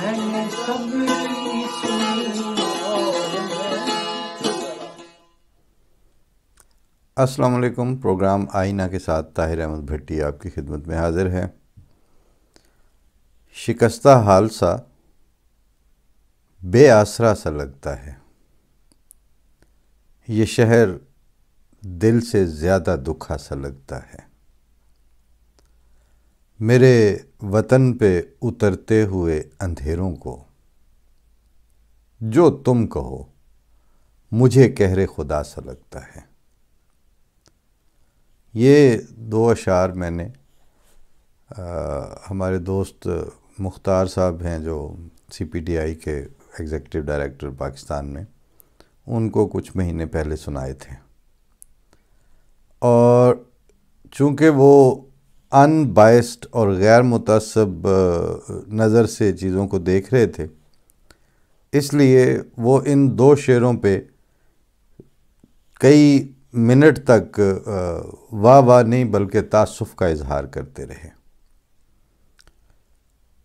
میں نے سب کی سنی اور السلام علیکم۔ پروگرام آئینہ کے ساتھ طاہر احمد بھٹی آپ کی خدمت میں حاضر ہے۔ شکستہ حال سا، بے آسرا سا لگتا ہے، یہ شہر دل سے زیادہ دکھا سا لگتا ہے۔ میرے وطن پہ اترتے ہوئے اندھیروں کو جو تم کہو مجھے قہر خدا سا لگتا ہے۔ یہ دو اشعار میں نے ہمارے دوست مختار صاحب ہیں جو سی پی ٹی آئی کے ایگزیکٹو ڈائریکٹر پاکستان میں، ان کو کچھ مہینے پہلے سنائے تھے، اور چونکہ وہ ان بائسڈ اور غیر متعصب نظر سے چیزوں کو دیکھ رہے تھے، اس لیے وہ ان دو شعروں پہ کئی منٹ تک واہ واہ نہیں بلکہ تاسف کا اظہار کرتے رہے۔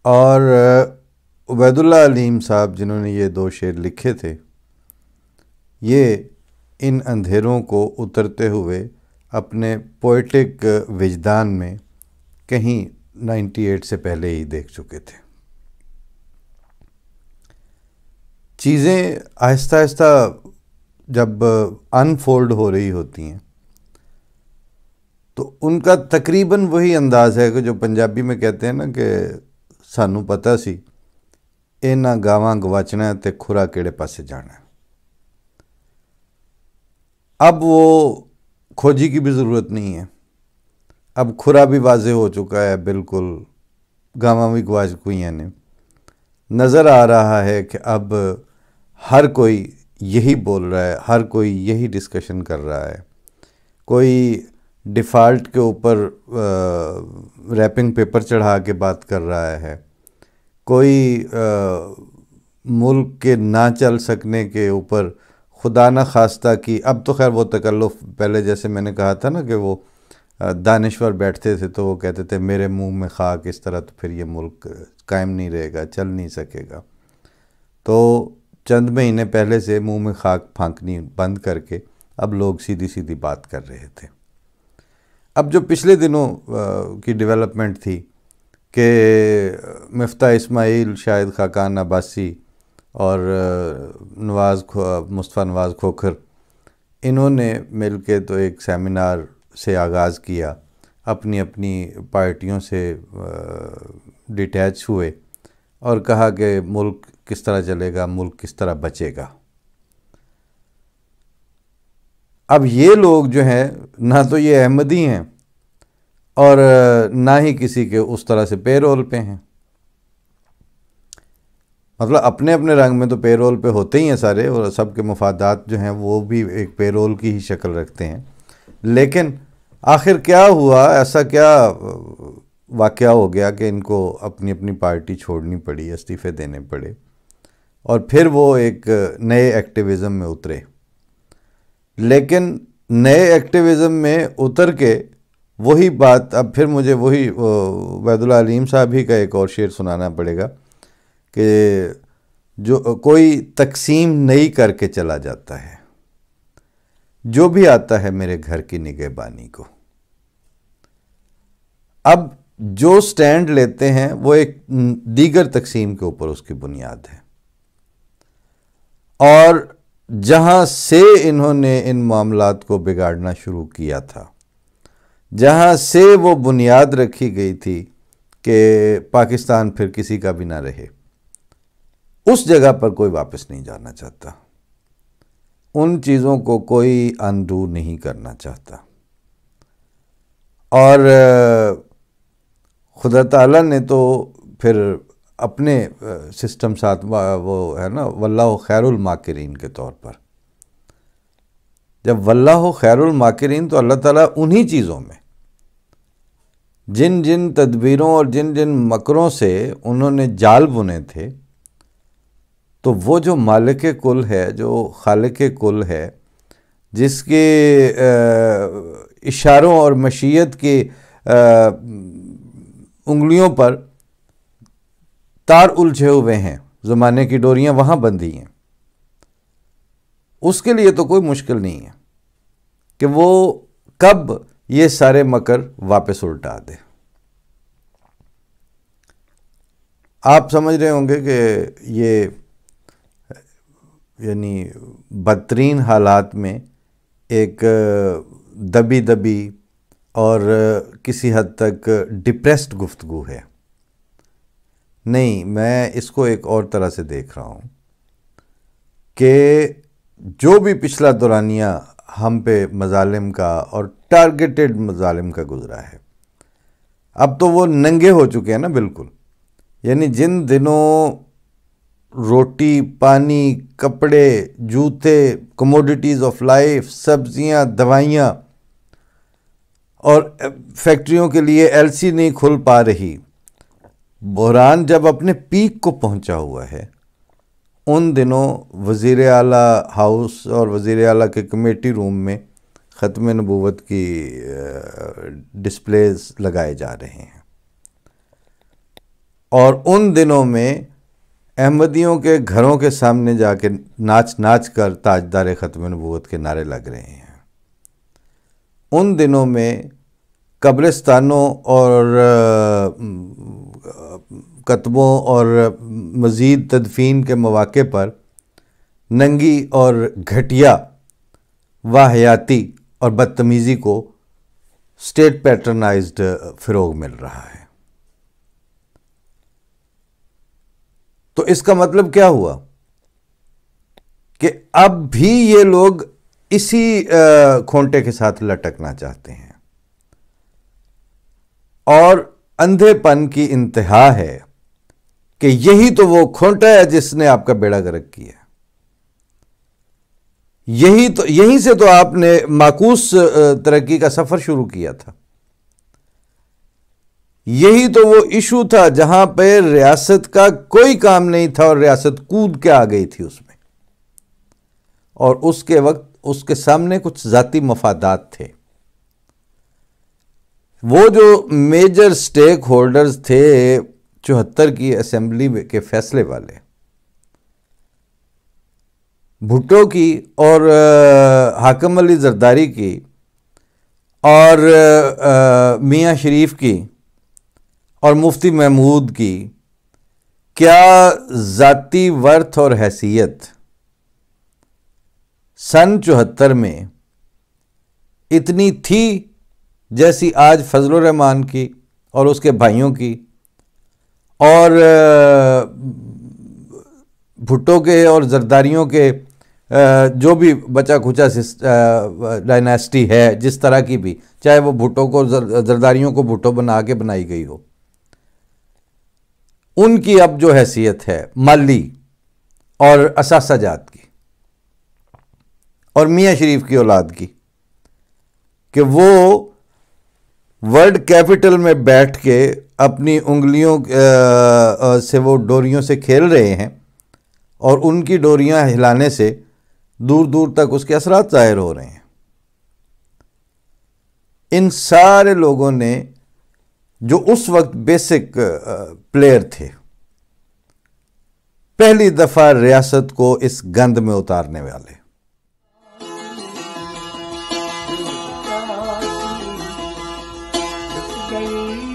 اور عبید اللہ علیم صاحب جنہوں نے یہ دو شعر لکھے تھے، یہ ان اندھیروں کو اترتے ہوئے اپنے پوئٹک وجدان میں کہیں 98 سے پہلے ہی دیکھ چکے تھے۔ چیزیں آہستہ آہستہ جب انفولڈ ہو رہی ہوتی ہیں تو ان کا تقریباً وہی انداز ہے کہ جو پنجابی میں کہتے ہیں نا کہ سانوں پتہ سی اینا گاواں گواچنا ہے تے کھرا کیڑے پاسے جانا ہے۔ اب وہ کھوجی کی بھی ضرورت نہیں ہے، اب کھرا بھی واضح ہو چکا ہے، بالکل گاواں بھی گواچ کوئی ہیں نے۔ نظر آ رہا ہے کہ اب ہر کوئی یہی بول رہا ہے، ہر کوئی یہی ڈسکشن کر رہا ہے، کوئی ڈیفالٹ کے اوپر ریپنگ پیپر چڑھا کے بات کر رہا ہے، کوئی ملک کے نہ چل سکنے کے اوپر خدا نہ خواستہ کی، اب تو خیر وہ تکلف پہلے جیسے میں نے کہا تھا نا کہ وہ دانشور بیٹھتے تھے تو وہ کہتے تھے میرے منہ میں خاک، اس طرح تو پھر یہ ملک قائم نہیں رہے گا، چل نہیں سکے گا۔ تو چند مہینے پہلے سے منہ میں خاک پھانکنی بند کر کے اب لوگ سیدھی سیدھی بات کر رہے تھے۔ اب جو پچھلے دنوں کی ڈیولپمنٹ تھی کہ مفتاح اسماعیل، شاہد خاقان عباسی اور مصطفیٰ نواز کھوکھر، انہوں نے مل کے تو ایک سیمینار سے آغاز کیا، اپنی اپنی پارٹیوں سے ڈیٹیچ ہوئے اور کہا کہ ملک کس طرح چلے گا، ملک کس طرح بچے گا۔ اب یہ لوگ جو ہیں نہ تو یہ احمدی ہیں اور نہ ہی کسی کے اس طرح سے پے رول پہ ہیں، مطلب اپنے اپنے رنگ میں تو پے رول پہ ہوتے ہی ہیں سارے، اور سب کے مفادات جو ہیں وہ بھی ایک پے رول کی ہی شکل رکھتے ہیں، لیکن آخر کیا ہوا، ایسا کیا واقعہ ہو گیا کہ ان کو اپنی اپنی پارٹی چھوڑنی پڑی، استعفے دینے پڑے، اور پھر وہ ایک نئے ایکٹیویزم میں اترے۔ لیکن نئے ایکٹیویزم میں اتر کے وہی بات، اب پھر مجھے وہی عبید اللہ علیم صاحب ہی کا ایک اور شعر سنانا پڑے گا کہ جو کوئی تقسیم نئی کر کے چلا جاتا ہے، جو بھی آتا ہے میرے گھر کی نگہبانی کو۔ اب جو سٹینڈ لیتے ہیں وہ ایک دیگر تقسیم کے اوپر اس کی بنیاد ہے، اور جہاں سے انہوں نے ان معاملات کو بگاڑنا شروع کیا تھا، جہاں سے وہ بنیاد رکھی گئی تھی کہ پاکستان پھر کسی کا بھی نہ رہے، اس جگہ پر کوئی واپس نہیں جانا چاہتا، ان چیزوں کو کوئی انڈو نہیں کرنا چاہتا، اور خدا تعالیٰ نے تو پھر اپنے سسٹم ساتھ وہ ہے نا واللہ خیر الماکرین کے طور پر، جب واللہ خیر الماکرین تو اللہ تعالیٰ انہی چیزوں میں جن جن تدبیروں اور جن جن مکروں سے انہوں نے جال بنے تھے، تو وہ جو مالک کل ہے، جو خالق کل ہے، جس کے اشاروں اور مشیت کی انگلیوں پر تار الجھے ہوئے ہیں، زمانے کی ڈوریاں وہاں بندھی ہیں، اس کے لیے تو کوئی مشکل نہیں ہے کہ وہ کب یہ سارے مکر واپس الٹا دے۔ آپ سمجھ رہے ہوں گے کہ یہ یعنی بدترین حالات میں ایک دبی دبی اور کسی حد تک ڈپریسڈ گفتگو ہے۔ نہیں، میں اس کو ایک اور طرح سے دیکھ رہا ہوں کہ جو بھی پچھلا دورانیہ ہم پہ مظالم کا اور ٹارگیٹڈ مظالم کا گزرا ہے، اب تو وہ ننگے ہو چکے ہیں نا بالکل۔ یعنی جن دنوں روٹی، پانی، کپڑے، جوتے، کموڈیٹیز آف لائف، سبزیاں، دوائیاں اور فیکٹریوں کے لیے ایل سی نہیں کھل پا رہی، بحران جب اپنے پیک کو پہنچا ہوا ہے، ان دنوں وزیر اعلیٰ ہاؤس اور وزیر اعلیٰ کے کمیٹی روم میں ختم نبوت کی ڈسپلیز لگائے جا رہے ہیں، اور ان دنوں میں احمدیوں کے گھروں کے سامنے جا کے ناچ ناچ کر تاجدار ختم نبوت کے نعرے لگ رہے ہیں۔ ان دنوں میں قبرستانوں اور کتبوں اور مزید تدفین کے مواقع پر ننگی اور گھٹیا واہیاتی اور بدتمیزی کو اسٹیٹ پیٹرنائزڈ فروغ مل رہا ہے۔ تو اس کا مطلب کیا ہوا کہ اب بھی یہ لوگ اسی کھونٹے کے ساتھ لٹکنا چاہتے ہیں، اور اندھے پن کی انتہا ہے کہ یہی تو وہ کھونٹا ہے جس نے آپ کا بیڑا غرق کیا۔ یہیں سے تو آپ نے معکوس ترقی کا سفر شروع کیا تھا۔ یہی تو وہ ایشو تھا جہاں پہ ریاست کا کوئی کام نہیں تھا اور ریاست کود کے آ گئی تھی اس میں، اور اس کے وقت اس کے سامنے کچھ ذاتی مفادات تھے۔ وہ جو میجر سٹیک ہولڈرز تھے 74 کی اسمبلی کے فیصلے والے، بھٹو کی اور حاکم علی زرداری کی اور میاں شریف کی اور مفتی محمود کی، کیا ذاتی ورث اور حیثیت سن 74 میں اتنی تھی جیسی آج فضل الرحمان کی اور اس کے بھائیوں کی، اور بھٹو کے اور زرداریوں کے جو بھی بچا کھچا ڈائناسٹی ہے جس طرح کی بھی، چاہے وہ بھٹو کو زرداریوں کو بھٹو بنا کے بنائی گئی ہو، ان کی اب جو حیثیت ہے مالی اور اثاثہ جات کی، اور میاں شریف کی اولاد کی، کہ وہ ورلڈ کیپٹل میں بیٹھ کے اپنی انگلیوں سے وہ ڈوریوں سے کھیل رہے ہیں، اور ان کی ڈوریاں ہلانے سے دور دور تک اس کے اثرات ظاہر ہو رہے ہیں۔ ان سارے لوگوں نے جو اس وقت بیسک پلیئر تھے، پہلی دفعہ ریاست کو اس گند میں اتارنے والے، گئی